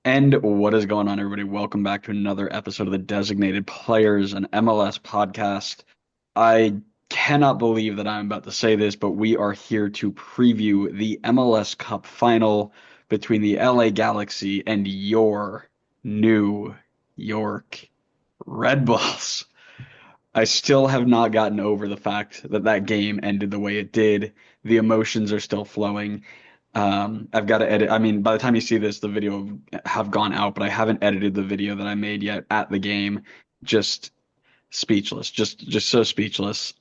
And what is going on, everybody? Welcome back to another episode of the Designated Players, an MLS podcast. I cannot believe that I'm about to say this, but we are here to preview the MLS Cup final between the LA Galaxy and your New York Red Bulls. I still have not gotten over the fact that that game ended the way it did. The emotions are still flowing. I've got to edit. I mean, by the time you see this, the video have gone out, but I haven't edited the video that I made yet at the game. Just speechless. Just so speechless.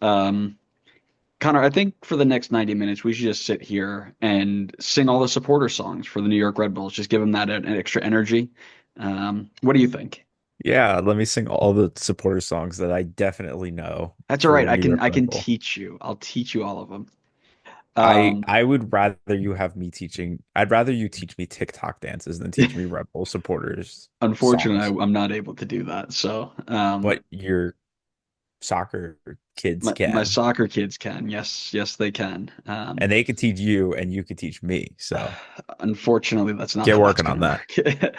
Connor, I think for the next 90 minutes, we should just sit here and sing all the supporter songs for the New York Red Bulls. Just give them that an extra energy. What do you think? Yeah, let me sing all the supporter songs that I definitely know That's all for right. the I New can York I Red can Bull. teach you. I'll teach you all of them. I Um, I would rather you have me teaching. I'd rather you teach me TikTok dances than teach me Red Bull supporters songs. Unfortunately, I'm not able to do that. So, But your soccer kids my can, soccer kids can. Yes, yes, they can. and they could teach you, and you could teach me. So Unfortunately, that's not get how that's working going on to that. work.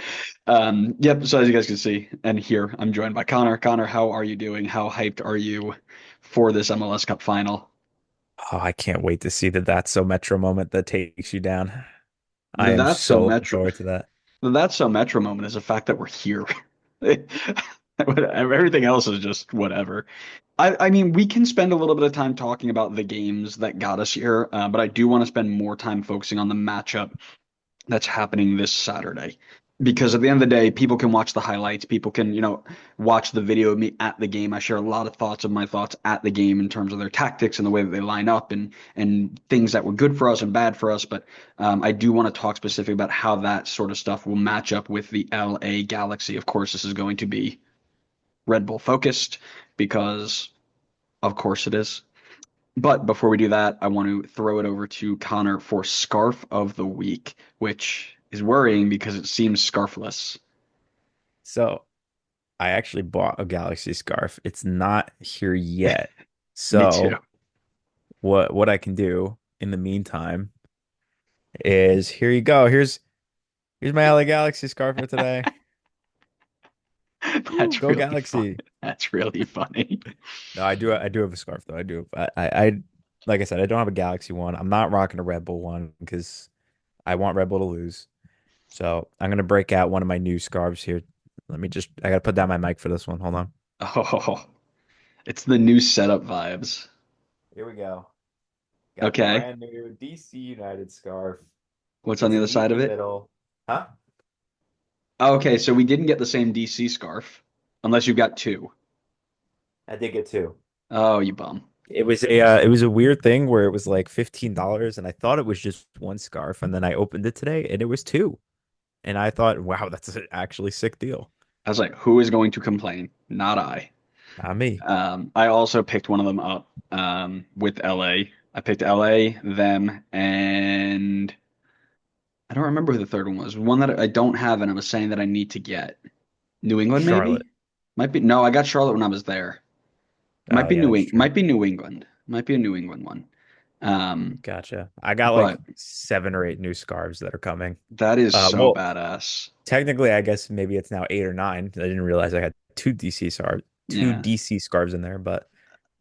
Yep. So as you guys can see, and here I'm joined by Connor. Connor, how are you doing? How hyped are you for this MLS Cup final? Oh, I can't wait to see the That's So Metro moment that takes you down. I The am that's so so looking metro. forward to that. The that's so metro moment is the fact that we're here. Everything else is just whatever. I mean, we can spend a little bit of time talking about the games that got us here, but I do want to spend more time focusing on the matchup that's happening this Saturday. Because at the end of the day, people can watch the highlights. People can, watch the video of me at the game. I share a lot of thoughts of my thoughts at the game in terms of their tactics and the way that they line up and things that were good for us and bad for us. But I do want to talk specifically about how that sort of stuff will match up with the LA Galaxy. Of course, this is going to be Red Bull focused because, of course, it is. But before we do that, I want to throw it over to Connor for Scarf of the Week, which is worrying because it seems scarfless. So I actually bought a Galaxy scarf. It's not here yet. Me too. So what I can do in the meantime is here you go. Here's my LA Galaxy scarf for today. Woo, That's go really fun. Galaxy. That's really funny. No, I do have a scarf though. I do. Like I said, I don't have a Galaxy one. I'm not rocking a Red Bull one because I want Red Bull to lose. So I'm gonna break out one of my new scarves here. I gotta put down my mic for this one. Hold on. Oh, it's the new setup vibes. Here we go. Got the Okay. brand new DC United scarf. What's on It's the a other side of navy it? middle. Huh? Okay, so we didn't get the same DC scarf, unless you've got two. I did get two. Oh, you bum. It was a weird thing where it was like $15 and I thought it was just one scarf and then I opened it today and it was two. And I thought, wow, that's an actually sick deal. I was like, who is going to complain? Not I. Not me. I also picked one of them up with LA. I picked LA, them, and I don't remember who the third one was. One that I don't have, and I was saying that I need to get. New England, Charlotte. maybe? Might be. No, I got Charlotte when I was there. Oh yeah, that's true. Might be New England. Might be a New England one. Um, Gotcha. I got like but 7 or 8 new scarves that are coming. that is so Well, badass. technically, I guess maybe it's now 8 or 9. I didn't realize I had two Yeah. DC scarves in there, but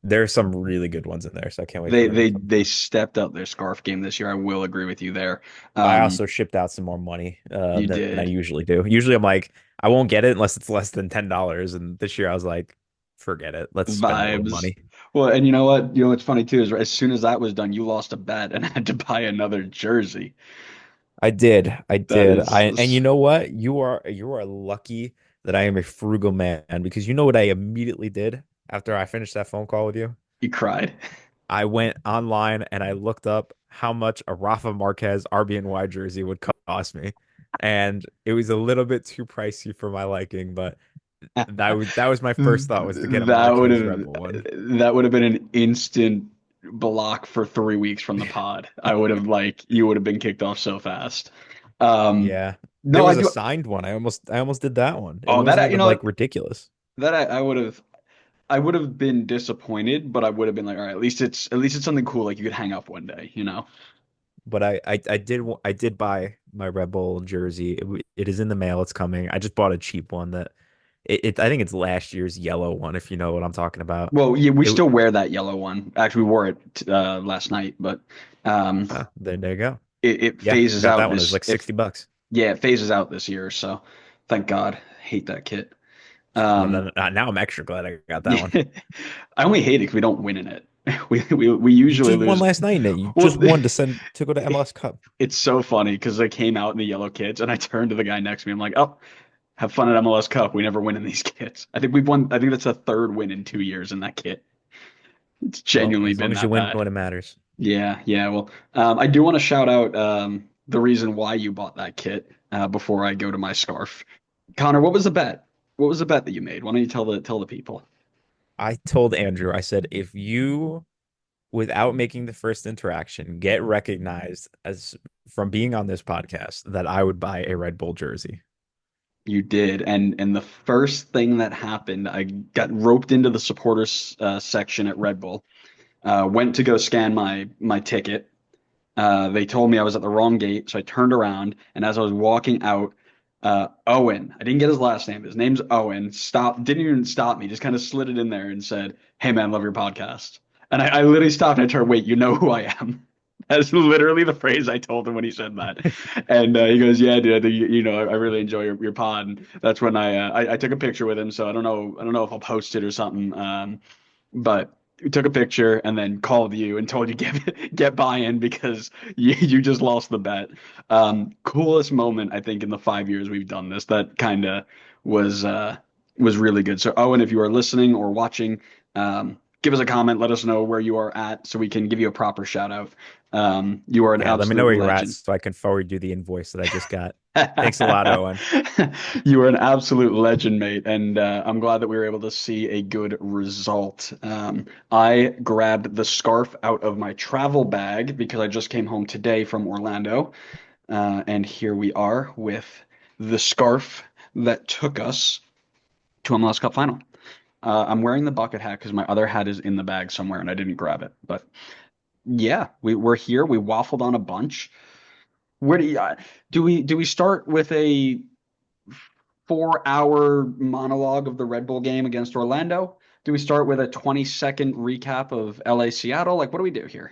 there are some really good ones in there, so I can't wait for them to come. They stepped up their scarf game this year. I will agree with you there. I Um, also shipped out some more money you than I did. usually do. Usually I'm like, I won't get it unless it's less than $10. And this year I was like, forget it. Let's spend a little Vibes. money. Well, and you know what? You know what's funny too is as soon as that was done, you lost a bet and had to buy another jersey. I did. I That did. And you is, know what? You are lucky that I am a frugal man because you know what I immediately did after I finished that phone call with you? you cried. I went online and I looked up how much a Rafa Marquez RBNY jersey would cost me. And it was a little bit too pricey for my liking, but that was my first thought was to get a That would Marquez have Red Bull one. that would have been an instant block for 3 weeks from the pod. I would have like you would have been kicked off so fast. Um, Yeah. There no, I was a do. signed one. I almost did that one. It Oh, wasn't you even know like what? ridiculous. That I would have been disappointed, but I would have been like, all right, at least it's something cool like you could hang up one day, you know? but I did buy my Red Bull jersey. It is in the mail. It's coming. I just bought a cheap one that I think it's last year's yellow one, if you know what I'm talking about. Well, yeah, we It still wear that yellow one. Actually, we wore it last night, but um, there you go. it Yeah, I phases got out that one. It was this. like $60. Yeah, it phases out this year. So thank God. Hate that kit. Well, Um, then now I'm extra glad I got that one. I only hate it because we don't win in it. We You usually just won lose. last night, Nate. You Well, just won to go to MLS Cup. it's so funny because they came out in the yellow kits, and I turned to the guy next to me. I'm like, "Oh, have fun at MLS Cup. We never win in these kits." I think we've won. I think that's the third win in 2 years in that kit. It's Well, genuinely as long been as you that win bad. when it matters. Yeah, yeah. Well, I do want to shout out the reason why you bought that kit before I go to my scarf. Connor, what was the bet? What was the bet that you made? Why don't you tell the people? I told Andrew, I said, if you, without making the first interaction, get recognized as from being on this podcast, that I would buy a Red Bull jersey. You did, and the first thing that happened, I got roped into the supporters section at Red Bull. Went to go scan my ticket. They told me I was at the wrong gate, so I turned around, and as I was walking out, Owen, I didn't get his last name. His name's Owen. Didn't even stop me, just kind of slid it in there and said, "Hey man, love your podcast." And I literally stopped and I turned, "Wait, you know who I am?" That's literally the phrase I told him when he said that. And he goes, "Yeah, dude, I really enjoy your pod." And that's when I took a picture with him. So I don't know if I'll post it or something. But we took a picture and then called you and told you get buy-in because you just lost the bet. Coolest moment I think in the 5 years we've done this. That kind of was uh, was really good. So Owen, if you are listening or watching, give us a comment. Let us know where you are at so we can give you a proper shout out. You are an Yeah, let me know absolute where you're at legend. so I can forward you the invoice that I just got. Thanks a lot, Owen. You are an absolute legend, mate, and I'm glad that we were able to see a good result. I grabbed the scarf out of my travel bag because I just came home today from Orlando, and here we are with the scarf that took us to MLS Cup final. I'm wearing the bucket hat because my other hat is in the bag somewhere and I didn't grab it. But yeah, we're here. We waffled on a bunch. Where do we start with a 4 hour monologue of the Red Bull game against Orlando? Do we start with a 20-second recap of LA Seattle? Like, what do we do here?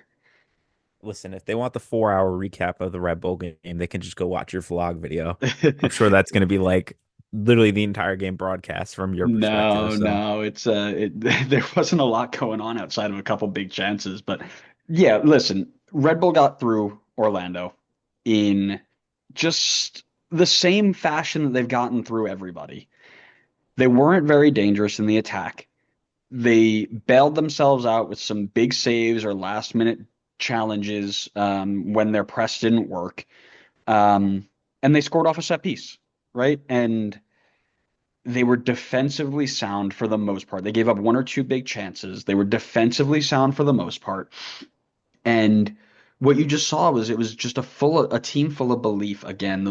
Listen, if they want the 4 hour recap of the Red Bull game, they can just go watch your vlog video. I'm sure that's going to be like literally the entire game broadcast from your perspective. No, So no, there wasn't a lot going on outside of a couple big chances, but yeah, listen, Red Bull got through Orlando in just the same fashion that they've gotten through everybody. They weren't very dangerous in the attack. They bailed themselves out with some big saves or last minute challenges when their press didn't work. Um, and they scored off a set piece, right? And they were defensively sound for the most part. They gave up one or two big chances. They were defensively sound for the most part. And what you just saw was it was just a team full of belief again.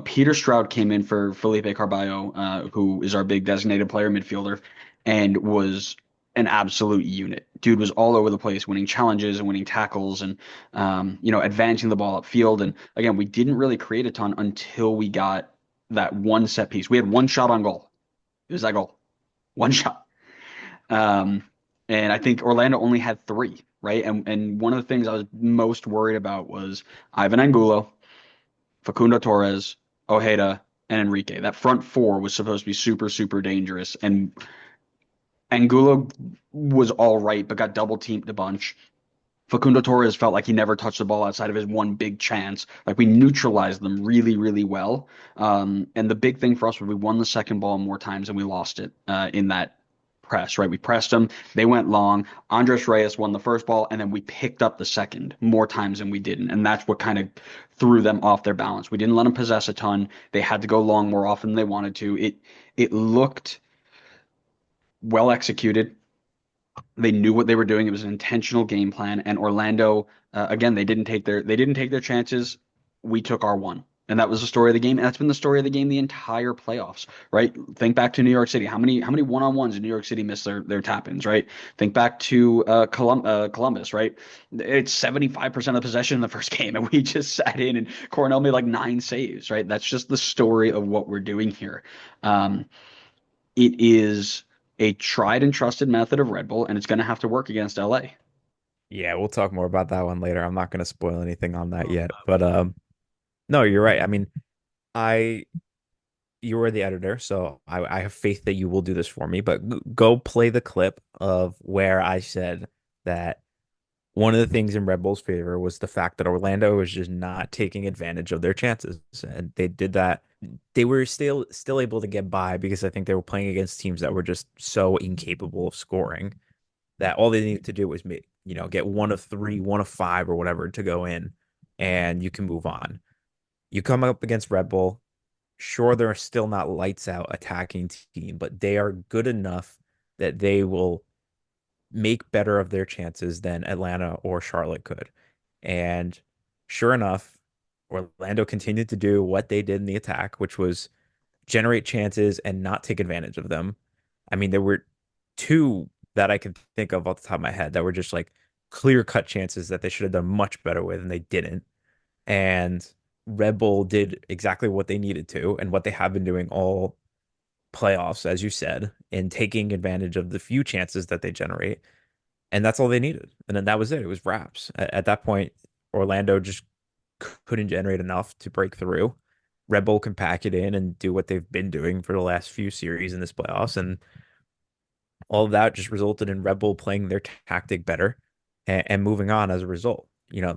Peter Stroud came in for Felipe Carballo, who is our big designated player midfielder, and was an absolute unit. Dude was all over the place, winning challenges and winning tackles and advancing the ball upfield. And again, we didn't really create a ton until we got that one set piece. We had one shot on goal. It was that goal, one shot. Um, and I think Orlando only had three, right? And one of the things I was most worried about was Ivan Angulo, Facundo Torres, Ojeda, and Enrique. That front four was supposed to be super, super dangerous. And Angulo was all right, but got double teamed a bunch. Facundo Torres felt like he never touched the ball outside of his one big chance. Like we neutralized them really, really well. And the big thing for us was we won the second ball more times than we lost it in that press, right? We pressed them. They went long. Andres Reyes won the first ball, and then we picked up the second more times than we didn't. And that's what kind of threw them off their balance. We didn't let them possess a ton. They had to go long more often than they wanted to. It looked well executed. They knew what they were doing. It was an intentional game plan. And Orlando, again, they didn't take their chances. We took our one, And that was the story of the game. And that's been the story of the game the entire playoffs, right? Think back to New York City. How many one-on-ones in New York City missed their tap-ins, right? Think back to Columbus, right? It's 75% of possession in the first game, and we just sat in and Cornell made like 9 saves, right? That's just the story of what we're doing here. Um, it is a tried and trusted method of Red Bull, and it's going to have to work against LA. Yeah, we'll talk more about that one later. I'm not going to spoil anything on that yet, but no, you're right. I mean, I you were the editor, so I have faith that you will do this for me. But go play the clip of where I said that one of the things in Red Bull's favor was the fact that Orlando was just not taking advantage of their chances, and they did that. They were still able to get by because I think they were playing against teams that were just so incapable of scoring that all they needed to do was make, get one of three, one of five, or whatever to go in, and you can move on. You come up against Red Bull. Sure, they're still not lights out attacking team, but they are good enough that they will make better of their chances than Atlanta or Charlotte could. And sure enough, Orlando continued to do what they did in the attack, which was generate chances and not take advantage of them. I mean, there were two that I could think of off the top of my head that were just like clear cut chances that they should have done much better with, and they didn't. And Red Bull did exactly what they needed to and what they have been doing all playoffs, as you said, in taking advantage of the few chances that they generate. And that's all they needed. And then that was it. It was wraps. At that point, Orlando just couldn't generate enough to break through. Red Bull can pack it in and do what they've been doing for the last few series in this playoffs. And all of that just resulted in Red Bull playing their tactic better and moving on as a result.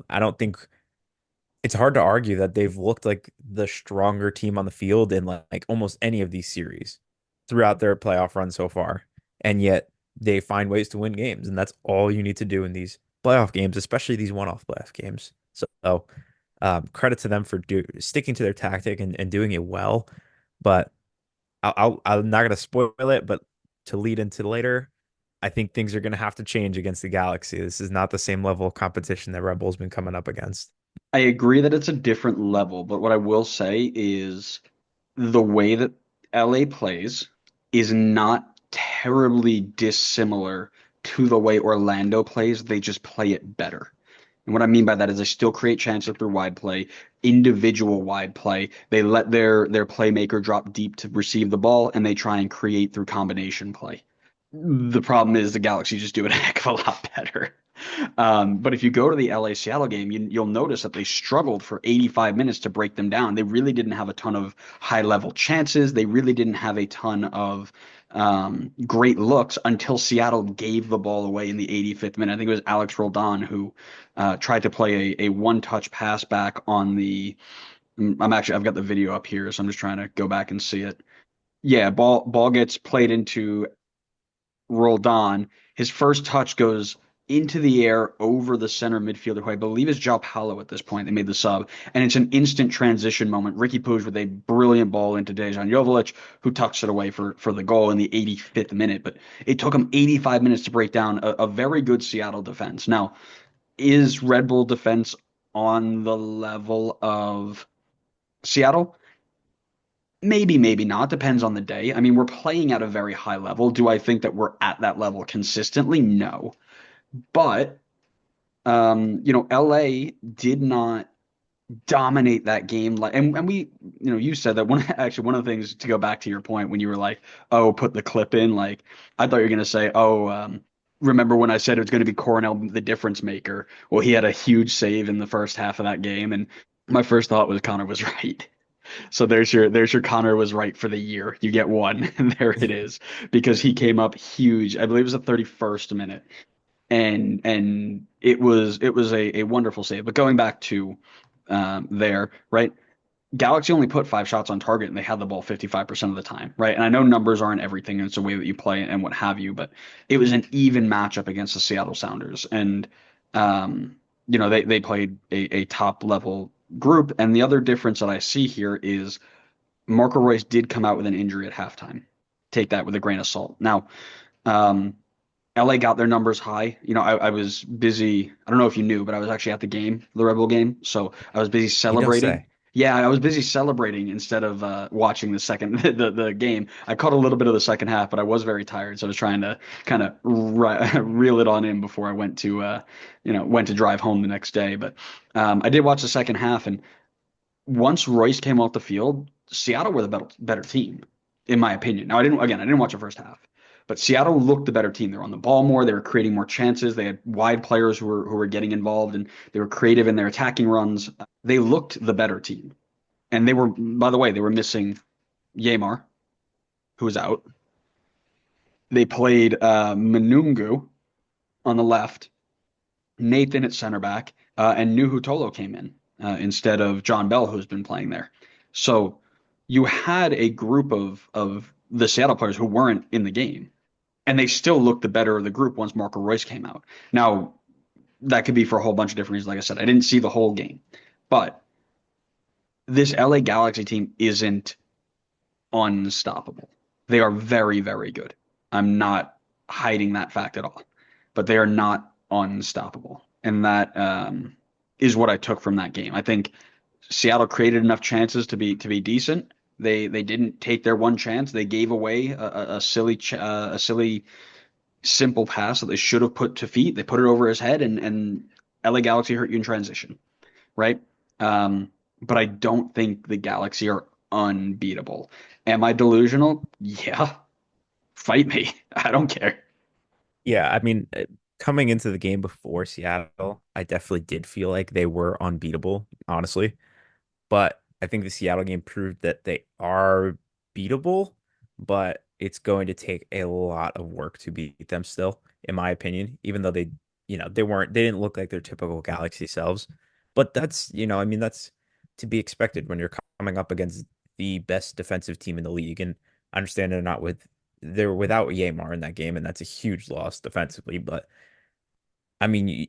I don't think it's hard to argue that they've looked like the stronger team on the field in like almost any of these series throughout their playoff run so far. And yet they find ways to win games. And that's all you need to do in these playoff games, especially these one-off playoff games. So credit to them for sticking to their tactic and doing it well. But I'm not going to spoil it, but to lead into later, I think things are going to have to change against the Galaxy. This is not the same level of competition that Red Bull's been coming up against. I agree that it's a different level, but what I will say is the way that LA plays is not terribly dissimilar to the way Orlando plays. They just play it better. And what I mean by that is they still create chances through wide play, individual wide play. They let their playmaker drop deep to receive the ball, and they try and create through combination play. The problem is the Galaxy just do it a heck of a lot better. But if you go to the LA Seattle game, you'll notice that they struggled for 85 minutes to break them down. They really didn't have a ton of high level chances. They really didn't have a ton of great looks until Seattle gave the ball away in the 85th minute. I think it was Alex Roldan who tried to play a one touch pass back on the. I've got the video up here, so I'm just trying to go back and see it. Yeah, ball gets played into Roldan. His first touch goes into the air over the center midfielder, who I believe is João Paulo at this point. They made the sub, and it's an instant transition moment. Ricky Puig with a brilliant ball into Dejan Joveljic, who tucks it away for the goal in the 85th minute. But it took him 85 minutes to break down a very good Seattle defense. Now, is Red Bull defense on the level of Seattle? Maybe, maybe not. Depends on the day. I mean, we're playing at a very high level. Do I think that we're at that level consistently? No. But LA did not dominate that game like and we you said that one actually one of the things to go back to your point when you were like, oh, put the clip in, like I thought you were gonna say, oh, remember when I said it was gonna be Cornell the difference maker? Well, he had a huge save in the first half of that game, and my first thought was Connor was right. So there's your Connor was right for the year. You get one, and there it is, because he came up huge. I believe it was the 31st minute, and it was a wonderful save. But going back to there, right? Galaxy only put 5 shots on target, and they had the ball 55% of the time, right? And I know numbers aren't everything, and it's a way that you play and what have you, but it was an even matchup against the Seattle Sounders, and they played a top level group. And the other difference that I see here is Marco Royce did come out with an injury at halftime. Take that with a grain of salt. Now, LA got their numbers high. I was busy. I don't know if you knew, but I was actually at the game, the Rebel game. So I was busy You don't celebrating. say. Yeah, I was busy celebrating instead of watching the second the game. I caught a little bit of the second half, but I was very tired, so I was trying to kind of reel it on in before I went to went to drive home the next day. But I did watch the second half, and once Royce came off the field, Seattle were the better team, in my opinion. Now, I didn't watch the first half, but Seattle looked the better team. They were on the ball more. They were creating more chances. They had wide players who were getting involved, and they were creative in their attacking runs. They looked the better team, and they were, by the way, they were missing Yamar, who was out. They played Manungu on the left, Nathan at center back, and Nuhu Tolo came in instead of John Bell, who's been playing there. So you had a group of the Seattle players who weren't in the game, and they still looked the better of the group once Marco Royce came out. Now, that could be for a whole bunch of different reasons. Like I said, I didn't see the whole game, but this LA Galaxy team isn't unstoppable. They are very, very good. I'm not hiding that fact at all, but they are not unstoppable. And that is what I took from that game. I think Seattle created enough chances to be decent. They didn't take their one chance. They gave away a silly simple pass that they should have put to feet. They put it over his head, and LA Galaxy hurt you in transition, right? But I don't think the Galaxy are unbeatable. Am I delusional? Yeah, fight me. I don't care. Yeah, I mean, coming into the game before Seattle, I definitely did feel like they were unbeatable, honestly. But I think the Seattle game proved that they are beatable, but it's going to take a lot of work to beat them still, in my opinion, even though they didn't look like their typical Galaxy selves. But that's, I mean, that's to be expected when you're coming up against the best defensive team in the league. And I understand they're without Yamar in that game, and that's a huge loss defensively. But I mean,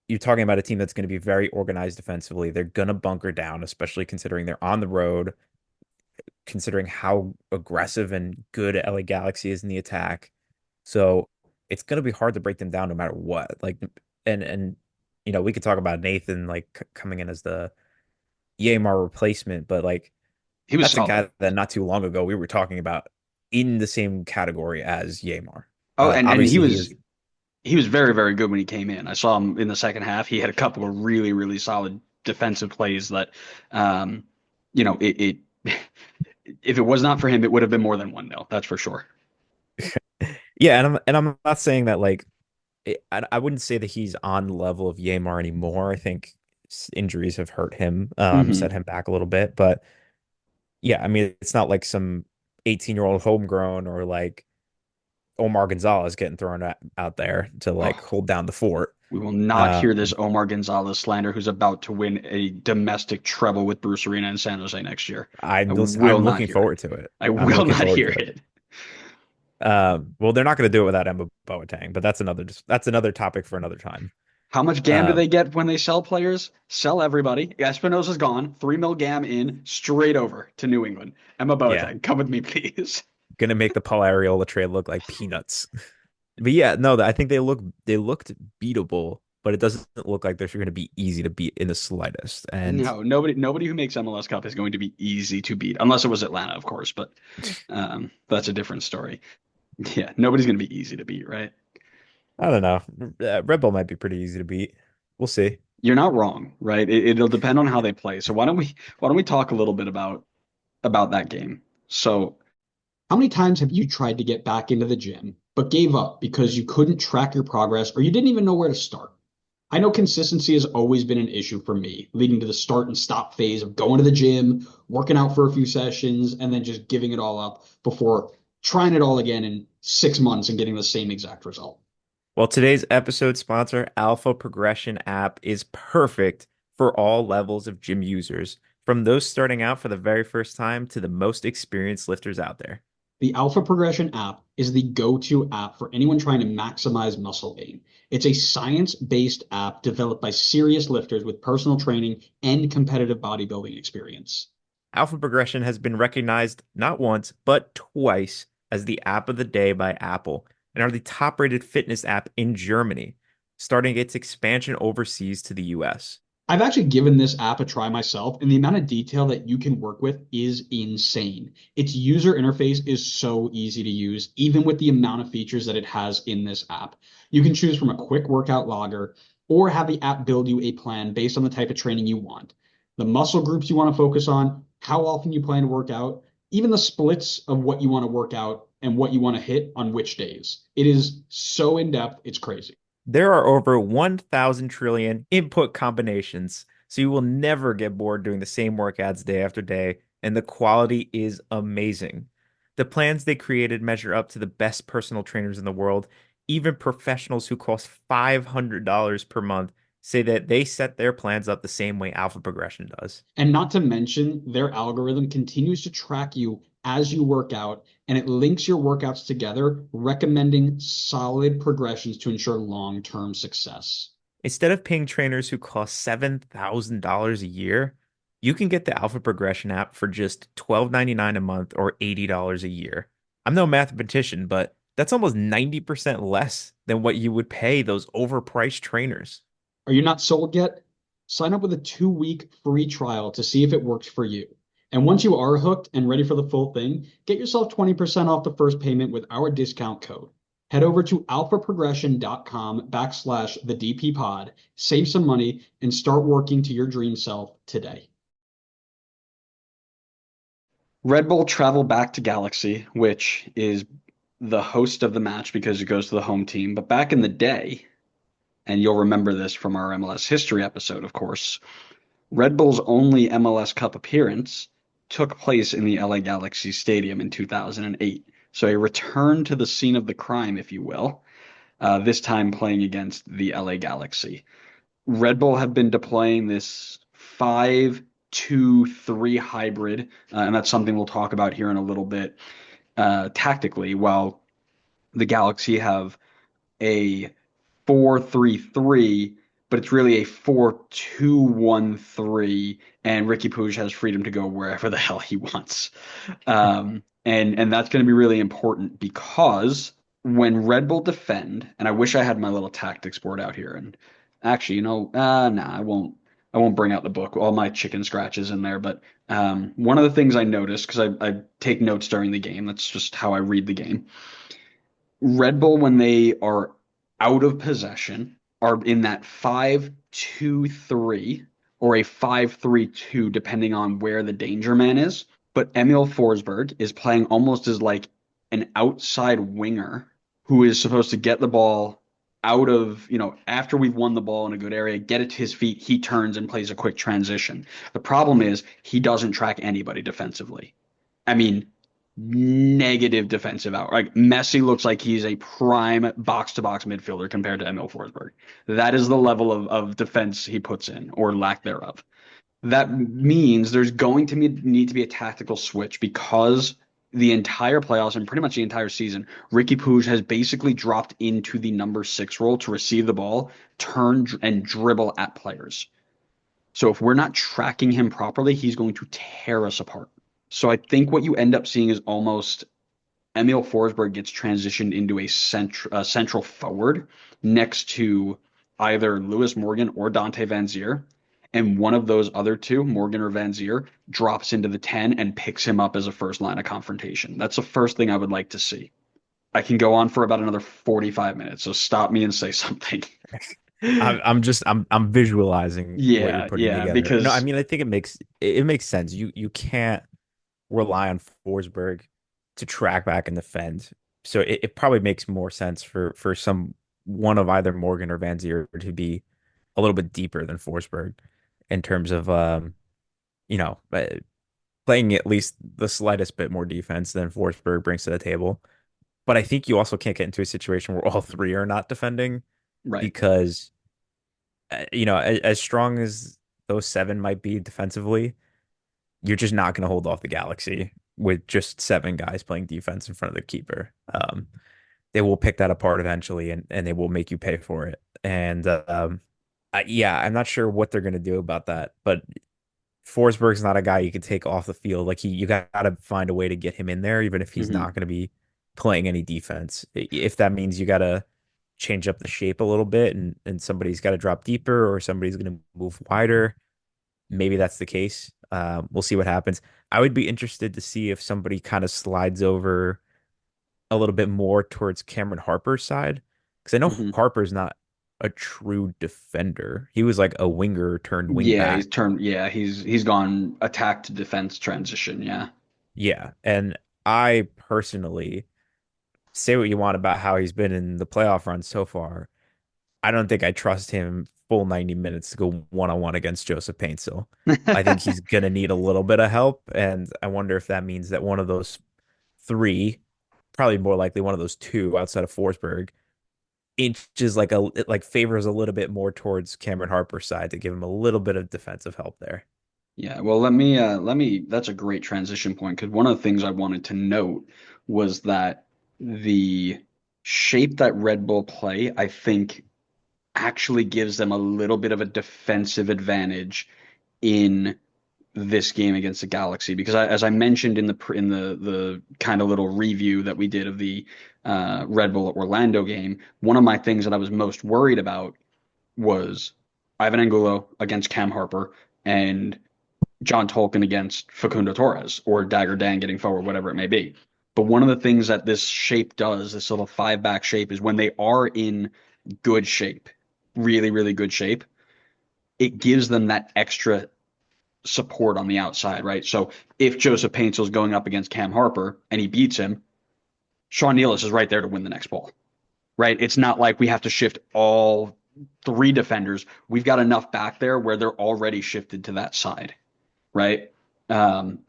you're talking about a team that's going to be very organized defensively. They're going to bunker down, especially considering they're on the road, considering how aggressive and good LA Galaxy is in the attack. So it's going to be hard to break them down no matter what. Like, and we could talk about Nathan like coming in as the Yamar replacement, but like He was that's a solid. guy that not too long ago we were talking about in the same category as Yamar. Oh, and he Obviously, he was is. he was very, very good when he came in. I saw him in the second half. He had a couple of really, really solid defensive plays that, um, it if it was not for him, it would have been more than 1-0. That's for sure. Yeah, and I'm not saying that like I wouldn't say that he's on the level of Yamar anymore. I think injuries have hurt him, set Hmm. him back a little bit. But yeah, I mean, it's not like some 18-year-old homegrown or like Omar Gonzalez getting thrown out there to like Oh, hold down the fort. we will not Um, hear this Omar Gonzalez slander who's about to win a domestic treble with Bruce Arena in San Jose next year. I will I'm not looking hear it. forward to it. I I'm will looking not forward hear to it. it. Well, they're not going to do it without Emma Boateng, but that's another topic for another time. How much GAM do Um, they get when they sell players? Sell everybody. Espinosa's gone. 3 mil GAM in, straight over to New England. Emma yeah, Boateng, come with me, please. gonna make the Paul Arriola trade look like peanuts. But yeah, no, I think they looked beatable, but it doesn't look like they're going to be easy to beat in the slightest. And No, nobody who makes MLS Cup is going to be easy to beat, unless it was Atlanta, of course, but that's a different story. Yeah, nobody's going to be easy to beat, right? I don't know. Red Bull might be pretty easy to beat. We'll see. You're not wrong, right? It'll depend on how they play. So why don't we talk a little bit about that game? So, how many times have you tried to get back into the gym but gave up because you couldn't track your progress or you didn't even know where to start? I know consistency has always been an issue for me, leading to the start and stop phase of going to the gym, working out for a few sessions, and then just giving it all up before trying it all again in 6 months and getting the same exact result. Well, today's episode sponsor, Alpha Progression app, is perfect for all levels of gym users, from those starting out for the very first time to the most experienced lifters out there. The Alpha Progression app is the go-to app for anyone trying to maximize muscle gain. It's a science-based app developed by serious lifters with personal training and competitive bodybuilding experience. Alpha Progression has been recognized not once, but twice as the app of the day by Apple and are the top rated fitness app in Germany, starting its expansion overseas to the US. I've actually given this app a try myself, and the amount of detail that you can work with is insane. Its user interface is so easy to use, even with the amount of features that it has in this app. You can choose from a quick workout logger or have the app build you a plan based on the type of training you want, the muscle groups you want to focus on, how often you plan to work out, even the splits of what you want to work out and what you want to hit on which days. It is so in depth, it's crazy. There are over 1,000 trillion input combinations, so you will never get bored doing the same workouts day after day, and the quality is amazing. The plans they created measure up to the best personal trainers in the world. Even professionals who cost $500 per month say that they set their plans up the same way Alpha Progression does. And not to mention, their algorithm continues to track you as you work out, and it links your workouts together, recommending solid progressions to ensure long-term success. Instead of paying trainers who cost $7,000 a year, you can get the Alpha Progression app for just $12.99 a month or $80 a year. I'm no mathematician, but that's almost 90% less than what you would pay those overpriced trainers. Are you not sold yet? Sign up with a 2-week free trial to see if it works for you. And once you are hooked and ready for the full thing, get yourself 20% off the first payment with our discount code. Head over to alphaprogression.com/ the DP pod, save some money, and start working to your dream self today. Red Bull travel back to Galaxy, which is the host of the match because it goes to the home team. But back in the day, and you'll remember this from our MLS history episode, of course, Red Bull's only MLS Cup appearance took place in the LA Galaxy Stadium in 2008. So a return to the scene of the crime, if you will, this time playing against the LA Galaxy. Red Bull have been deploying this 5-2-3 hybrid, and that's something we'll talk about here in a little bit tactically, while the Galaxy have a 4-3-3, but it's really a 4-2-1-3, and Ricky Puig has freedom to go wherever the hell he wants. And that's going to be really important because when Red Bull defend, and I wish I had my little tactics board out here, and actually, nah, I won't bring out the book. All my chicken scratches in there, but one of the things I noticed because I take notes during the game. That's just how I read the game. Red Bull, when they are out of possession, are in that 5-2-3 or a 5-3-2, depending on where the danger man is. But Emil Forsberg is playing almost as like an outside winger who is supposed to get the ball out of, after we've won the ball in a good area, get it to his feet. He turns and plays a quick transition. The problem is he doesn't track anybody defensively. I mean, negative defensive out. Like Messi looks like he's a prime box-to-box midfielder compared to Emil Forsberg. That is the level of defense he puts in, or lack thereof. That means there's going to need to be a tactical switch because the entire playoffs and pretty much the entire season, Ricky Puig has basically dropped into the number 6 role to receive the ball, turn and dribble at players. So if we're not tracking him properly, he's going to tear us apart. So I think what you end up seeing is almost Emil Forsberg gets transitioned into a central forward next to either Lewis Morgan or Dante Van Zier. And one of those other two, Morgan or Van Zier, drops into the 10 and picks him up as a first line of confrontation. That's the first thing I would like to see. I can go on for about another 45 minutes, so stop me and say something. I'm visualizing what you're Yeah, putting yeah, together. No, I because mean I think it makes sense. You can't rely on Forsberg to track back and defend. So it probably makes more sense for some one of either Morgan or Van Zier to be a little bit deeper than Forsberg in terms of you know, uh, playing at least the slightest bit more defense than Forsberg brings to the table. But I think you also can't get into a situation where all three are not defending right. because as strong as those seven might be defensively, you're just not going to hold off the Galaxy with just seven guys playing defense in front of the keeper. They will pick that apart eventually, and they will make you pay for it. And yeah, I'm not sure what they're going to do about that, but Forsberg's not a guy you can take off the field. Like you got to find a way to get him in there, even if he's Hmm. not going to be playing any defense. If that means you got to change up the shape a little bit, and somebody's got to drop deeper or somebody's going to move wider. Maybe that's the case. We'll see what happens. I would be interested to see if somebody kind of slides over a little bit more towards Cameron Harper's side, because I know Hmm. Harper's not a true defender. He was like a winger turned wing Yeah, he's back. turned. Yeah, he's gone attack to defense transition. Yeah. Yeah, and I personally say what you want about how he's been in the playoff run so far. I don't think I trust him full 90 minutes to go one on one against Joseph Paintsil. I think he's gonna need a little bit of help, and I wonder if that means that one of those three, probably more likely one of those two outside of Forsberg, inches like favors a little bit more towards Cameron Harper's side to give him a little bit of defensive help there. Yeah, well, let me that's a great transition point because one of the things I wanted to note was that the shape that Red Bull play, I think, actually gives them a little bit of a defensive advantage in this game against the Galaxy because as I mentioned in the kind of little review that we did of the Red Bull Orlando game, one of my things that I was most worried about was Ivan Angulo against Cam Harper and John Tolkien against Facundo Torres or Dagger Dan getting forward, whatever it may be. But one of the things that this shape does, this little five back shape, is when they are in good shape, really, really good shape, it gives them that extra support on the outside, right? So if Joseph Paintel's going up against Cam Harper and he beats him, Sean Nealis is right there to win the next ball, right? It's not like we have to shift all three defenders. We've got enough back there where they're already shifted to that side, right?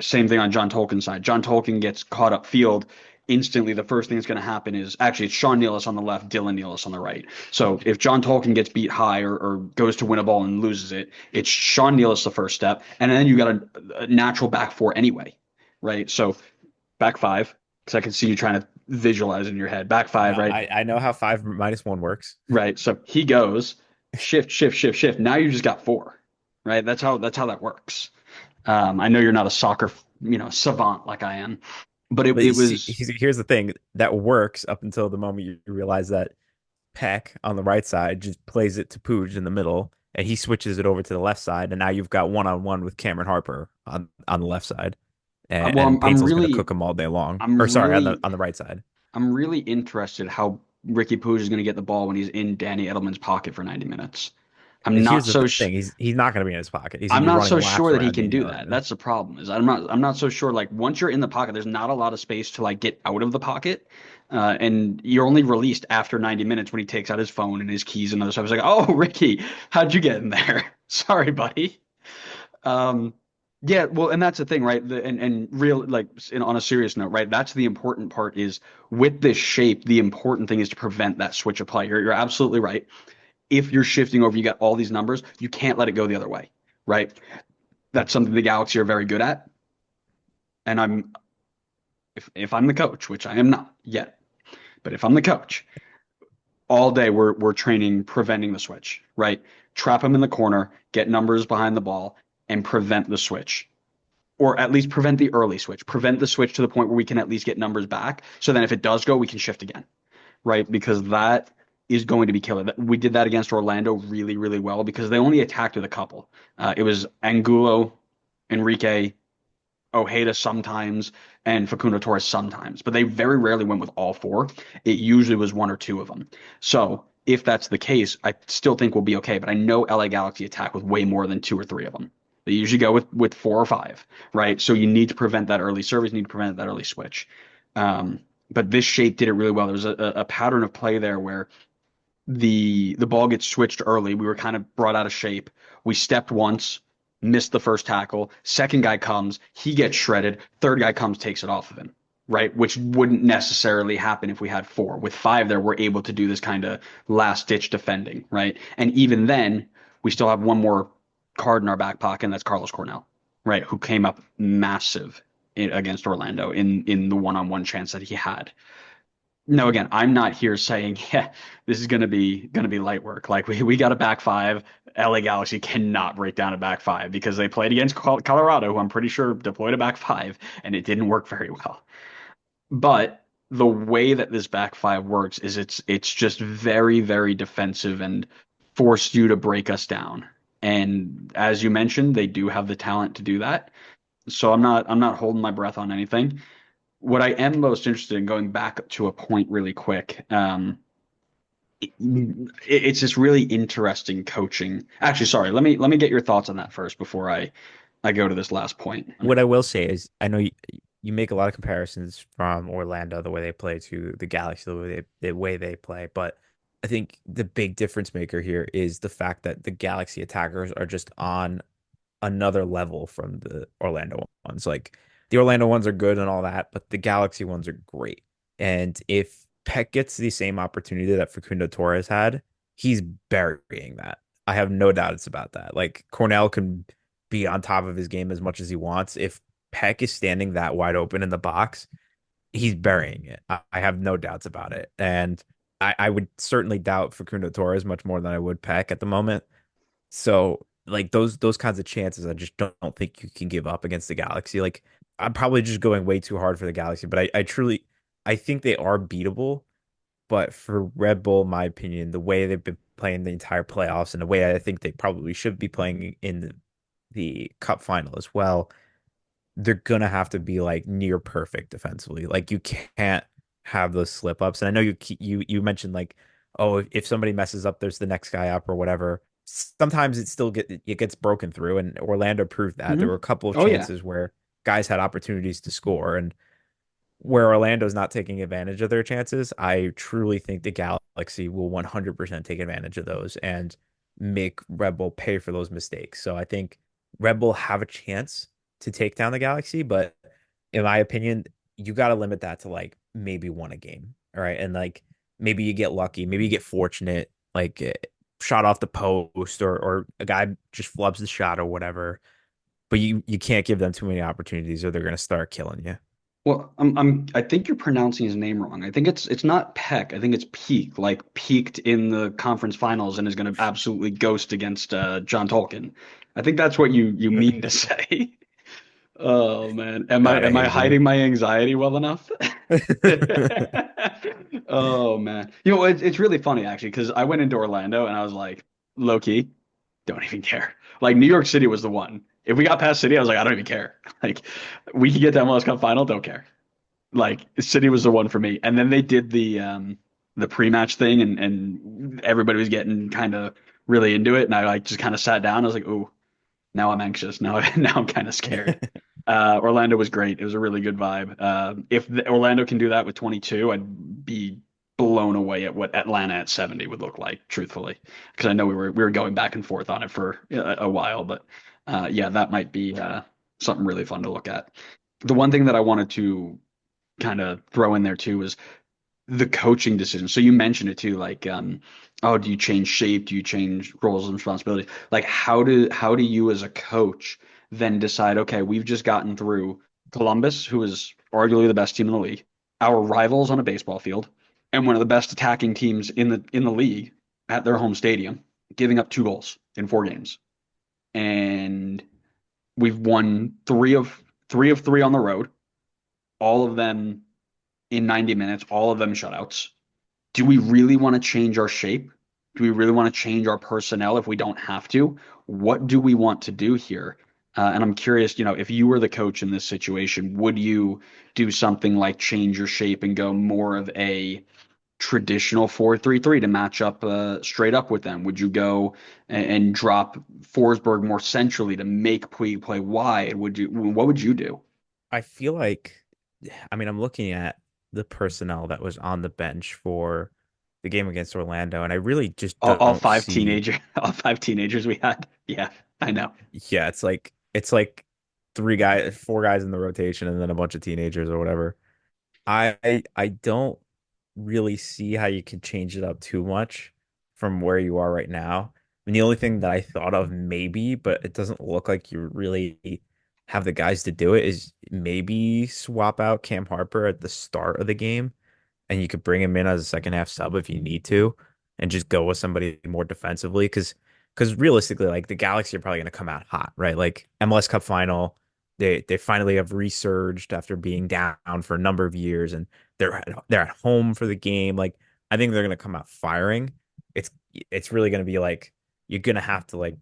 Same thing on John Tolkien's side. John Tolkien gets caught up field. Instantly, the first thing that's going to happen is actually it's Sean Nealis on the left, Dylan Nealis on the right. So if John Tolkien gets beat high or goes to win a ball and loses it, it's Sean Nealis the first step, and then you got a natural back four anyway, right? So back five, because I can see you trying to visualize in your head. Back five, No, right? I know how 5 - 1 works. Right. So he goes shift, shift, shift, shift. Now you just got four, right? That's how that works. I know you're not a soccer, savant like I am, but it But you it see, was here's the thing that works up until the moment you realize that Peck on the right side just plays it to Pooj in the middle, and he switches it over to the left side, and now you've got one on one with Cameron Harper on the left side, well. and I'm Painsel's going to cook really, him all day long. Or I'm sorry, really, on the right side. I'm really interested how Ricky Pooge is going to get the ball when he's in Danny Edelman's pocket for 90 minutes. I'm not Here's the so thing: he's not going to be in his pocket. He's going I'm to be not running so laps sure that he around can Danny do that. Ellerman. That's the problem. Is I'm not so sure. Like once you're in the pocket, there's not a lot of space to like get out of the pocket, and you're only released after 90 minutes when he takes out his phone and his keys and other stuff. I was like, oh, Ricky, how'd you get in there? Sorry, buddy. Um, yeah, well, and that's the thing, right? And real like on a serious note, right? That's the important part is with this shape, the important thing is to prevent that switch of play. You're absolutely right. If you're shifting over, you got all these numbers, you can't let it go the other way, right? That's something the Galaxy are very good at. And if I'm the coach, which I am not yet, but if I'm the coach, all day we're training preventing the switch, right? Trap them in the corner, get numbers behind the ball, and prevent the switch. Or at least prevent the early switch. Prevent the switch to the point where we can at least get numbers back. So then if it does go, we can shift again, right? Because that is going to be killer. We did that against Orlando really, really well because they only attacked with a couple. It was Angulo, Enrique, Ojeda sometimes, and Facundo Torres sometimes, but they very rarely went with all four. It usually was one or two of them. So if that's the case, I still think we'll be okay. But I know LA Galaxy attack with way more than two or three of them. They usually go with four or five, right? So you need to prevent that early service, you need to prevent that early switch. But this shape did it really well. There was a pattern of play there where the ball gets switched early. We were kind of brought out of shape. We stepped once, missed the first tackle. Second guy comes, he gets shredded. Third guy comes, takes it off of him, right? Which wouldn't necessarily happen if we had four. With five there, we're able to do this kind of last ditch defending, right? And even then, we still have one more card in our back pocket, and that's Carlos Cornell, right? Who came up massive against Orlando in the one-on-one chance that he had. No, again, I'm not here saying, yeah, this is gonna be light work. Like we got a back five. LA Galaxy cannot break down a back five because they played against Colorado, who I'm pretty sure deployed a back five, and it didn't work very well. But the way that this back five works is it's just very, very defensive and force you to break us down. And as you mentioned, they do have the talent to do that. So I'm not holding my breath on anything. What I am most interested in, going back to a point really quick, it's just really interesting coaching. Actually, sorry, let me get your thoughts on that first before I go to this last point. What I will say is, I know you make a lot of comparisons from Orlando, the way they play, to the Galaxy, the way they play, but I think the big difference maker here is the fact that the Galaxy attackers are just on another level from the Orlando ones. Like the Orlando ones are good and all that, but the Galaxy ones are great. And if Peck gets the same opportunity that Facundo Torres had, he's burying that. I have no doubts about that. Like Cornell can be on top of his game as much as he wants. If Peck is standing that wide open in the box, he's burying it. I have no doubts about it. And I would certainly doubt Facundo Torres much more than I would Peck at the moment. So like those kinds of chances, I just don't think you can give up against the Galaxy. Like I'm probably just going way too hard for the Galaxy, but I truly I think they are beatable. But for Red Bull, my opinion, the way they've been playing the entire playoffs and the way I think they probably should be playing in the cup final as well, they're gonna have to be like near perfect defensively. Like you can't have those slip ups. And I know you mentioned like, oh, if somebody messes up, there's the next guy up or whatever. Sometimes it gets broken through, and Orlando proved that. There were Hmm. a couple of Oh yeah. chances where guys had opportunities to score, and where Orlando's not taking advantage of their chances, I truly think the Galaxy will 100% take advantage of those and make Red Bull pay for those mistakes. So I think Red Bull have a chance to take down the Galaxy, but in my opinion, you got to limit that to like maybe one a game. All right. And like maybe you get lucky, maybe you get fortunate, like shot off the post or a guy just flubs the shot or whatever. But you can't give them too many opportunities or they're going to start killing you. Well, I think you're pronouncing his name wrong. I think it's not Peck. I think it's Peak, like peaked in the conference finals and is going to absolutely ghost against John Tolkien. I think that's what you mean to say. Oh man, am I God, I am I hate you. hiding my anxiety well enough? Oh man, it's really funny actually because I went into Orlando and I was like, low key, don't even care. Like New York City was the one. If we got past City, I was like, I don't even care. Like we could get to MLS Cup final, don't care. Like City was the one for me. And then they did the pre-match thing and everybody was getting kind of really into it. And I like just kind of sat down. I was like, oh, now I'm anxious. Now I'm kind of scared. Orlando was great. It was a really good vibe. If Orlando can do that with 22, I'd be blown away at what Atlanta at 70 would look like, truthfully, because I know we were going back and forth on it for a while, but yeah, that might be something really fun to look at. The one thing that I wanted to kind of throw in there too was the coaching decision. So you mentioned it too, like, oh, do you change shape? Do you change roles and responsibilities? Like, how do you as a coach then decide, okay, we've just gotten through Columbus, who is arguably the best team in the league, our rivals on a baseball field, and one of the best attacking teams in the league at their home stadium, giving up 2 goals in 4 games. And we've won three of three on the road, all of them in 90 minutes, all of them shutouts. Do we really want to change our shape? Do we really want to change our personnel if we don't have to? What do we want to do here? And I'm curious, if you were the coach in this situation, would you do something like change your shape and go more of a traditional 4-3-3 to match up straight up with them? Would you go and drop Forsberg more centrally to make Puig play wide? What would you do? I feel like, I mean, I'm looking at the personnel that was on the bench for the game against Orlando, and I really just All don't five see. teenager, all five teenagers we had. Yeah, I know. Yeah, it's like three guys, four guys in the rotation, and then a bunch of teenagers or whatever. I don't really see how you can change it up too much from where you are right now. I mean, the only thing that I thought of maybe, but it doesn't look like you really have the guys to do it, is maybe swap out Cam Harper at the start of the game, and you could bring him in as a second half sub if you need to, and just go with somebody more defensively. Because realistically, like the Galaxy are probably going to come out hot, right? Like MLS Cup final. They finally have resurged after being down for a number of years, and they're at home for the game. Like I think they're gonna come out firing. It's it's really gonna be like you're gonna have to like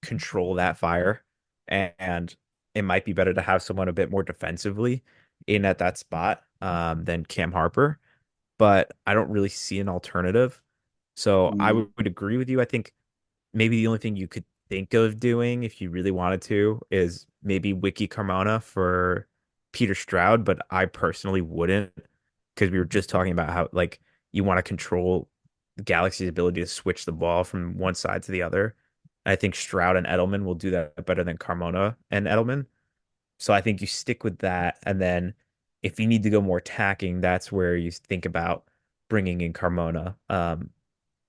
control that fire, and it might be better to have someone a bit more defensively in at that spot than Cam Harper. But I don't really see an alternative. So I Mm, would agree with you. I think maybe the only thing you could think of doing if you really wanted to is maybe Wiki Carmona for Peter Stroud, but I personally wouldn't because we were just talking about how like you want to control the Galaxy's ability to switch the ball from one side to the other. I think Stroud and Edelman will do that better than Carmona and Edelman. So I think you stick with that, and then if you need to go more attacking, that's where you think about bringing in Carmona. And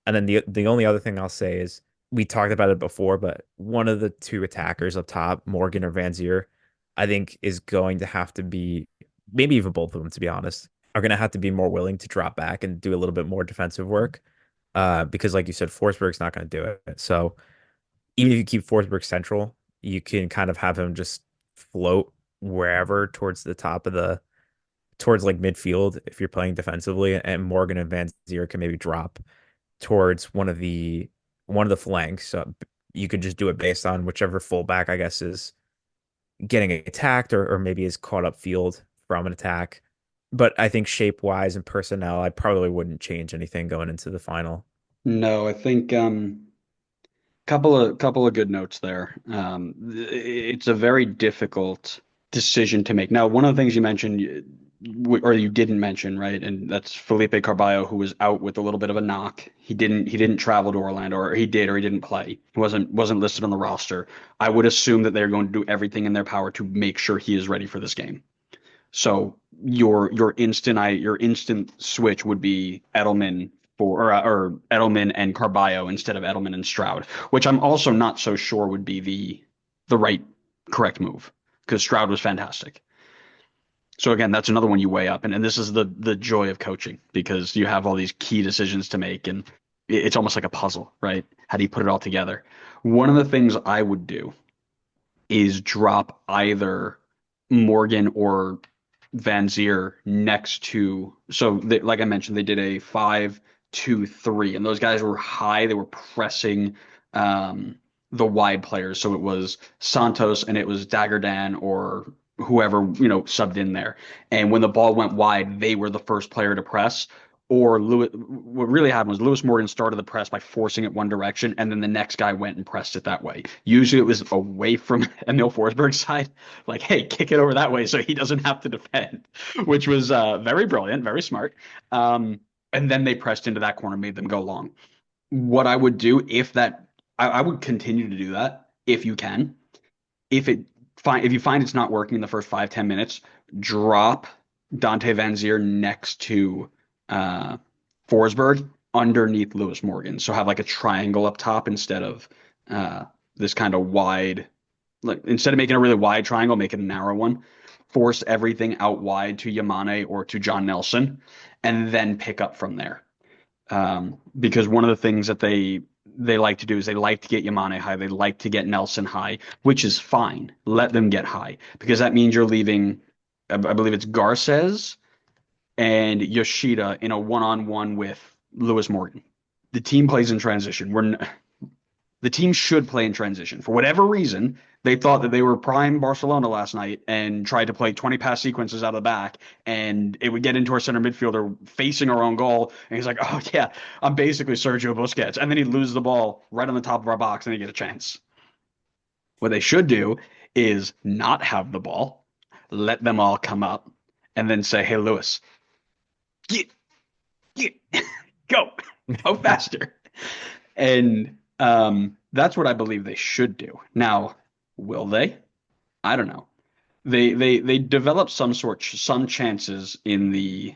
then the only other thing I'll say is we talked about it before, but one of the two attackers up top, Morgan or Van Zier, I think is going to have to be, maybe even both of them, to be honest, are going to have to be more willing to drop back and do a little bit more defensive work. Because like you said, Forsberg's not going to do it. So even if you keep Forsberg central, you can kind of have him just float wherever towards the top of the towards like midfield if you're playing defensively, and Morgan and Van Zier can maybe drop towards one of the flanks. So you could just do it based on whichever fullback, I guess, is getting attacked or maybe is caught up field from an attack. But I think shape wise and personnel, I probably wouldn't change anything going into the final. no, I think couple of good notes there. It's a very difficult decision to make. Now, one of the things you mentioned, or you didn't mention, right, and that's Felipe Carballo, who was out with a little bit of a knock. He didn't travel to Orlando, or he didn't play. He wasn't listed on the roster. I would assume that they're going to do everything in their power to make sure he is ready for this game. So your instant switch would be Edelman or Edelman and Carballo instead of Edelman and Stroud, which I'm also not so sure would be the right correct move because Stroud was fantastic. So again, that's another one you weigh up, and this is the joy of coaching because you have all these key decisions to make, and it's almost like a puzzle, right? How do you put it all together? One of the things I would do is drop either Morgan or Van Zier next to. So, like I mentioned, they did a 5-2-3, and those guys were high. They were pressing the wide players. So it was Santos and it was Dagerdan or whoever subbed in there. And when the ball went wide, they were the first player to press. Or Lewis, what really happened was Lewis Morgan started the press by forcing it one direction, and then the next guy went and pressed it that way. Usually it was away from Emil Forsberg's side, like, hey, kick it over that way so he doesn't have to defend, which was very brilliant, very smart. And then they pressed into that corner, made them go long. What I would do I would continue to do that if you can. If you find it's not working in the first 5-10 minutes, drop Dante Van Zier next to uh, Forsberg underneath Lewis Morgan. So have like a triangle up top instead of this kind of wide. Like instead of making a really wide triangle, make it a narrow one. Force everything out wide to Yamane or to John Nelson, and then pick up from there. Because one of the things that they like to do is they like to get Yamane high, they like to get Nelson high, which is fine. Let them get high because that means you're leaving. I believe it's Garces and Yoshida in a one-on-one with Lewis Morgan. The team plays in transition. The team should play in transition. For whatever reason, they thought that they were prime Barcelona last night and tried to play 20 pass sequences out of the back, and it would get into our center midfielder facing our own goal, and he's like, "Oh yeah, I'm basically Sergio Busquets," and then he'd lose the ball right on the top of our box, and he'd get a chance. What they should do is not have the ball, let them all come up, and then say, "Hey, Lewis, get, get, go, go faster." And that's what I believe they should do. Now, will they? I don't know. They developed some chances in the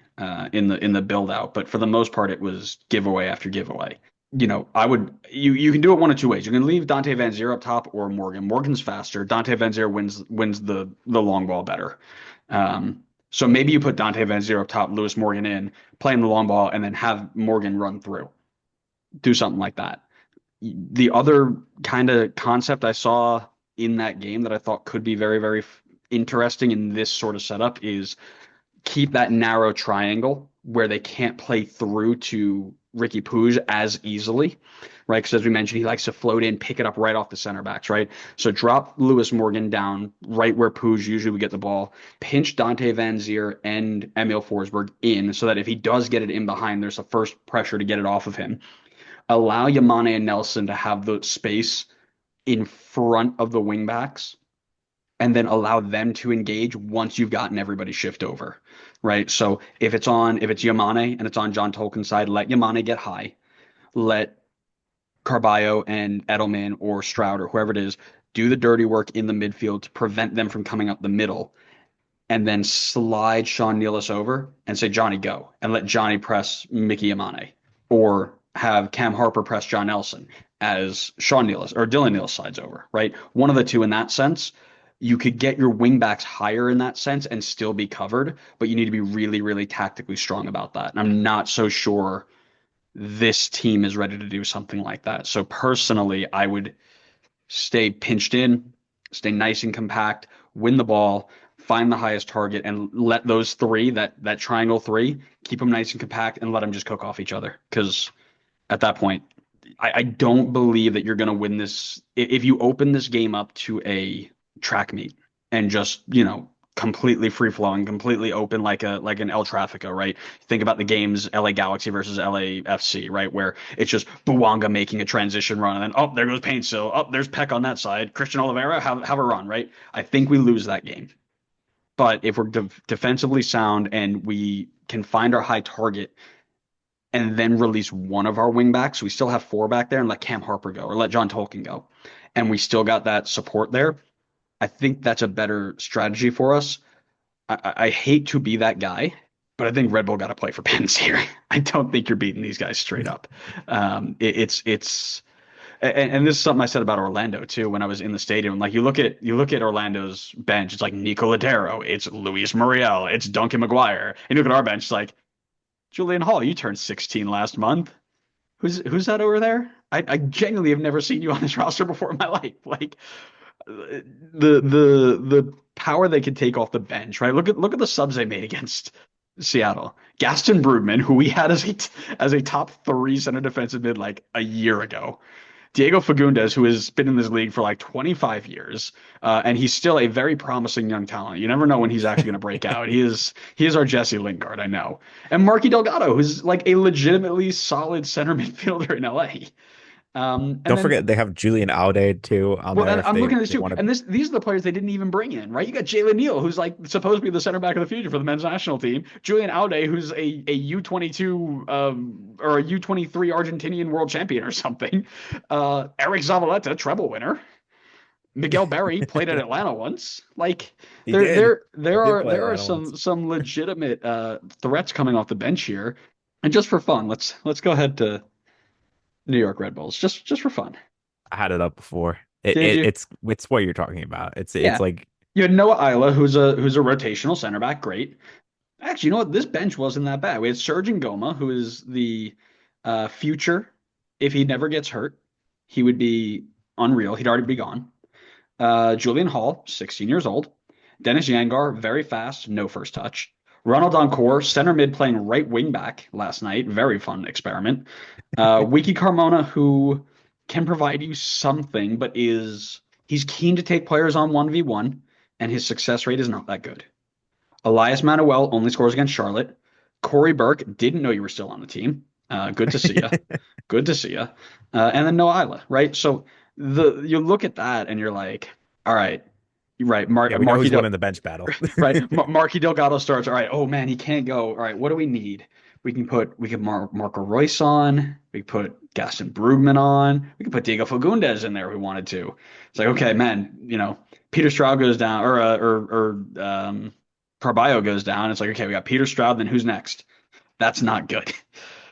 build out, but for the most part, it was giveaway after giveaway. You can do it one of two ways. You can leave Dante Van Zier up top or Morgan. Morgan's faster. Dante Van Zier wins the long ball better. So maybe you put Dante Van Zier up top, Lewis Morgan in, playing the long ball, and then have Morgan run through. Do something like that. The other kind of concept I saw in that game that I thought could be very, very interesting in this sort of setup is keep that narrow triangle where they can't play through to Ricky Puig as easily, right? Because as we mentioned, he likes to float in, pick it up right off the center backs, right? So drop Lewis Morgan down right where Puig usually would get the ball, pinch Dante Van Zier and Emil Forsberg in so that if he does get it in behind, there's a first pressure to get it off of him. Allow Yamane and Nelson to have the space in front of the wingbacks and then allow them to engage once you've gotten everybody shift over, right? So if it's Yamane and it's on John Tolkien's side, let Yamane get high, let Carballo and Edelman or Stroud or whoever it is do the dirty work in the midfield to prevent them from coming up the middle, and then slide Sean Nealis over and say Johnny go, and let Johnny press Mickey Yamane, or have Cam Harper press John Nelson as Sean Nealis or Dylan Nealis slides over, right? One of the two in that sense. You could get your wingbacks higher in that sense and still be covered, but you need to be really, really tactically strong about that. And I'm not so sure this team is ready to do something like that. So personally, I would stay pinched in, stay nice and compact, win the ball, find the highest target, and let those three, that triangle three, keep them nice and compact and let them just cook off each other. Because at that point, I don't believe that you're going to win this. If you open this game up to a track meet and just, completely free flowing, completely open like an El Trafico, right? Think about the games LA Galaxy versus LAFC, right? Where it's just Buwanga making a transition run and then there goes Paintsill. There's Peck on that side. Christian Oliveira have a run, right? I think we lose that game. But if we're defensively sound and we can find our high target and then release one of our wingbacks, we still have four back there and let Cam Harper go or let John Tolkien go. And we still got that support there. I think that's a better strategy for us. I hate to be that guy, but I think Red Bull got to play for pens here. I don't think you're beating these guys straight up. And this is something I said about Orlando too when I was in the stadium. Like you look at Orlando's bench, it's like Nico Ladero, it's Luis Muriel, it's Duncan McGuire. And you look at our bench, it's like Julian Hall, you turned 16 last month. Who's that over there? I genuinely have never seen you on this roster before in my life. Like the power they could take off the bench, right? Look at the subs they made against Seattle. Gaston Brugman, who we had as a top three center defensive mid like a year ago. Diego Fagundes, who has been in this league for like 25 years, and he's still a very promising young talent. You never know when he's actually going to break out. He is our Jesse Lingard, I know. And Marky Delgado, who's like a legitimately solid center midfielder in LA. And Don't then forget they have Julian Alde too on well, there and if I'm looking at this they too, want to. and these are the players they didn't even bring in, right? You got Jalen Neal, who's like supposed to be the center back of the future for the men's national team. Julian Aude, who's a U22 or a U23 Argentinian world champion or something. Eric Zavaleta, treble winner. Miguel Berry played at Atlanta once. Like He did. He did play there are Atlanta once. some legitimate threats coming off the bench here, and just for fun, let's go ahead to New York Red Bulls just for fun. I had it up before. It, Did it you? it's what you're talking about. It's Yeah. like You had Noah Isla, who's a rotational center back, great. Actually, you know what? This bench wasn't that bad. We had Serge Ngoma, who is the future. If he never gets hurt, he would be unreal. He'd already be gone. Julian Hall, 16 years old. Dennis Yangar, very fast, no first touch. Ronald Doncourt, center mid playing right wing back last night. Very fun experiment. Wiki Carmona, who can provide you something, but he's keen to take players on 1v1, and his success rate is not that good. Elias Manuel only scores against Charlotte. Corey Burke didn't know you were still on the team. Good to see you. Good to see you. And then Noah Isla, right? So you look at that and you're like, all right, right, yeah, we know who's winning the bench battle. right, Marky Delgado starts. All right, oh man, he can't go. All right, what do we need? We can Marco Royce on. We can put Gaston Brugman on. We can put Diego Fagundes in there if we wanted to. It's like, okay, man, Peter Stroud goes down, or Carballo goes down. It's like, okay, we got Peter Stroud, then who's next? That's not good,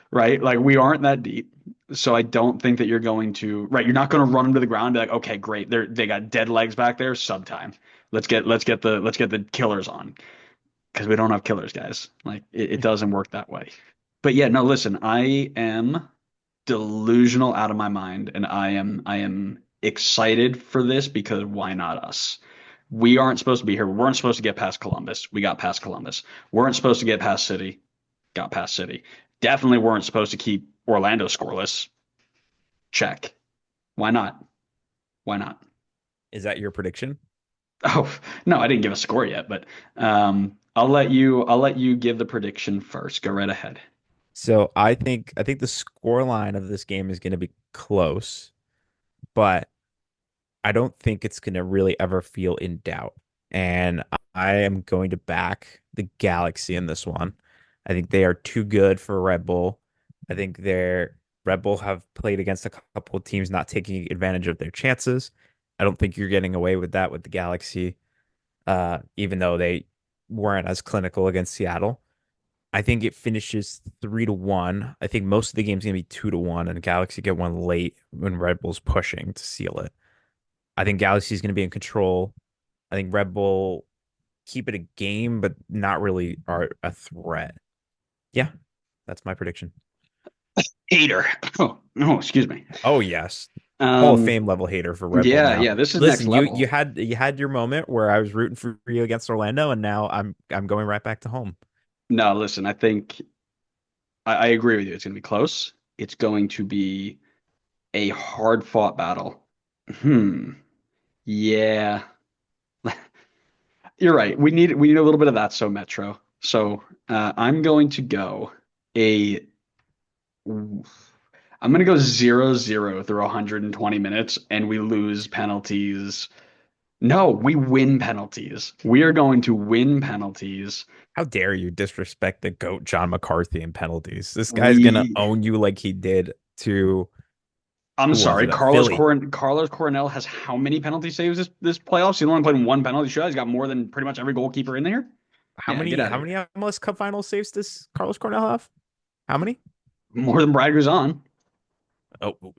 right? Like we aren't that deep. So I don't think that you're going to, right, you're not going to run them to the ground and be like, okay, great. They got dead legs back there, subtime. Let's get the killers on. Because we don't have killers, guys. Like it doesn't work that way. But yeah, no, listen, I am delusional out of my mind, and I am excited for this because why not us? We aren't supposed to be here. We weren't supposed to get past Columbus. We got past Columbus. Weren't supposed to get past City. Got past City. Definitely weren't supposed to keep Orlando scoreless. Check. Why not? Why not? Is that your prediction? Oh, no, I didn't give a score yet, but I'll let you give the prediction first. Go right ahead. So I think the score line of this game is going to be close, but I don't think it's going to really ever feel in doubt. And I am going to back the Galaxy in this one. I think they are too good for Red Bull. I think their Red Bull have played against a couple of teams not taking advantage of their chances. I don't think you're getting away with that with the Galaxy, even though they weren't as clinical against Seattle. I think it finishes 3-1. I think most of the game's gonna be 2-1, and Galaxy get one late when Red Bull's pushing to seal it. I think Galaxy's gonna be in control. I think Red Bull keep it a game, but not really are a threat. Yeah, that's my prediction. Hater. Oh, no, excuse me. Oh yes, Hall of Um, Fame level hater for Red Bull yeah, now. yeah, this is next Listen, you level. had your moment where I was rooting for you against Orlando, and now I'm going right back to home. No, listen, I think I agree with you. It's going to be close. It's going to be a hard fought battle. Hmm. Yeah, you're right. We need a little bit of that. So Metro. So I'm going to go a. I'm going to go 0-0 through 120 minutes, and we lose penalties. No, we win penalties. We are going to win penalties. How dare you disrespect the GOAT John McCarthy in penalties? This guy's gonna We own you like he did to I'm who was sorry, it? Philly. Carlos Coronel has how many penalty saves this playoffs? He's only played one penalty shot. He's got more than pretty much every goalkeeper in there. How Yeah, get many out of how here. many MLS Cup final saves does Carlos Cornell have? How many? More than Brad Guzan. Oh,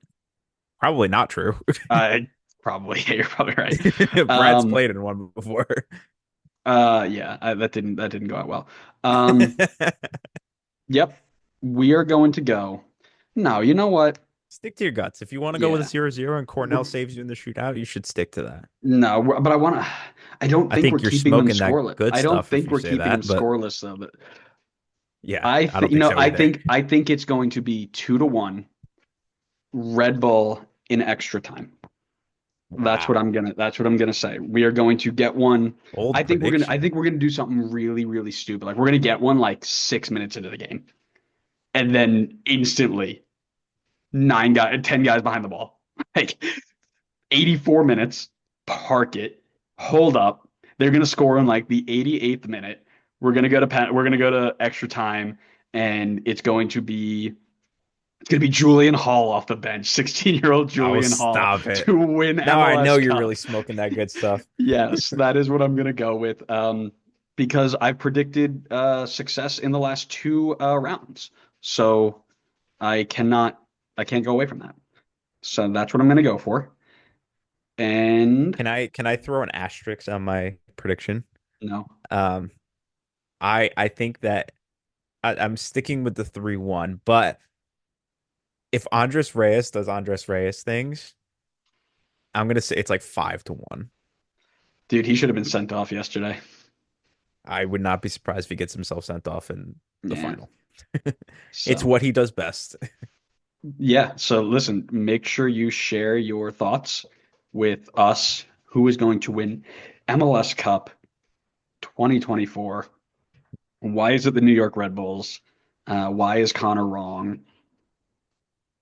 probably not true. I probably yeah, you're probably right. Brad's Um, played in one before. yeah, that didn't go out well. Um, yep, we are going to go. No, you know what? Stick to your guts. If you want to go with a Yeah, 0-0 and Cornell we're, saves you in the shootout, you should stick to that. no, but I want to. I don't I think we're think you're keeping them smoking that scoreless. good I don't stuff if think you we're say keeping them that, but scoreless though. But yeah, I don't you think know, so either. I think it's going to be 2-1 Red Bull in extra time. Wow. That's what I'm gonna say. We are going to get one. Old I prediction. think we're gonna do something really, really stupid. Like we're gonna get one like 6 minutes into the game. And then instantly 10 guys behind the ball. Like 84 minutes, park it, hold up. They're gonna score in like the 88th minute. We're gonna go to extra time, and it's going to be Julian Hall off the bench, 16-year-old Oh, Julian Hall stop it. to win Now I know MLS you're really Cup. smoking that good stuff. Yes, that is what I'm going to go with because I've predicted success in the last two rounds. So I cannot, I can't go away from that. So that's what I'm going to go for. And Can I throw an asterisk on my prediction? no, Um, I think that I'm sticking with the 3-1, but if Andres Reyes does Andres Reyes things, I'm gonna say it's like 5-1. dude, he should have been sent off yesterday. I would not be surprised if he gets himself sent off in the Yeah. final. It's So what he does best. yeah. So listen, make sure you share your thoughts with us. Who is going to win MLS Cup 2024? Why is it the New York Red Bulls? Why is Connor wrong?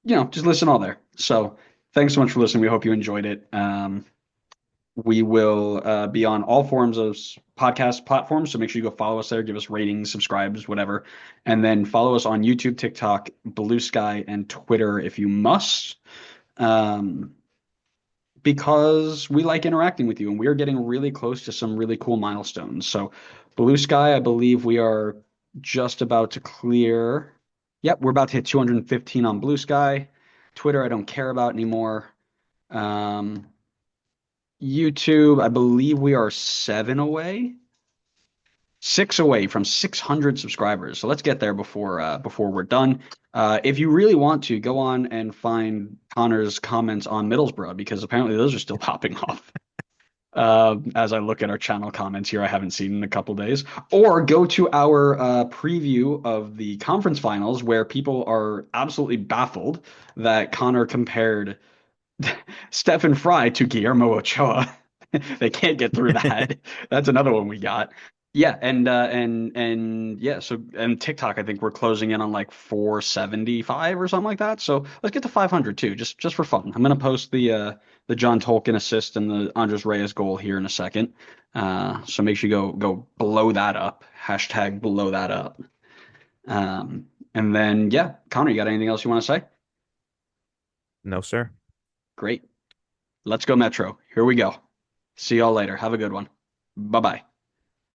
You know, just listen all there. So thanks so much for listening. We hope you enjoyed it. We will be on all forms of podcast platforms. So make sure you go follow us there, give us ratings, subscribes, whatever. And then follow us on YouTube, TikTok, Blue Sky, and Twitter if you must. Um, because we like interacting with you and we are getting really close to some really cool milestones. So, Blue Sky, I believe we are just about to clear. Yep, we're about to hit 215 on Blue Sky. Twitter, I don't care about anymore. Um, YouTube, I believe we are 7 away. 6 away from 600 subscribers. So let's get there before we're done. If you really want to, go on and find Connor's comments on Middlesbrough because apparently those are still popping off. As I look at our channel comments here, I haven't seen in a couple days. Or go to our preview of the conference finals where people are absolutely baffled that Connor compared Stephen Fry to Guillermo Ochoa. They can't get through that. That's another one we got. Yeah, and yeah, so and TikTok, I think we're closing in on like 475 or something like that. So let's get to 500 too, just for fun. I'm gonna post the John Tolkien assist and the Andres Reyes goal here in a second. So make sure you go blow that up. Hashtag blow that up. And then yeah, Connor, you got anything else you want to say? No, sir. Great. Let's go Metro. Here we go. See y'all later. Have a good one. Bye bye.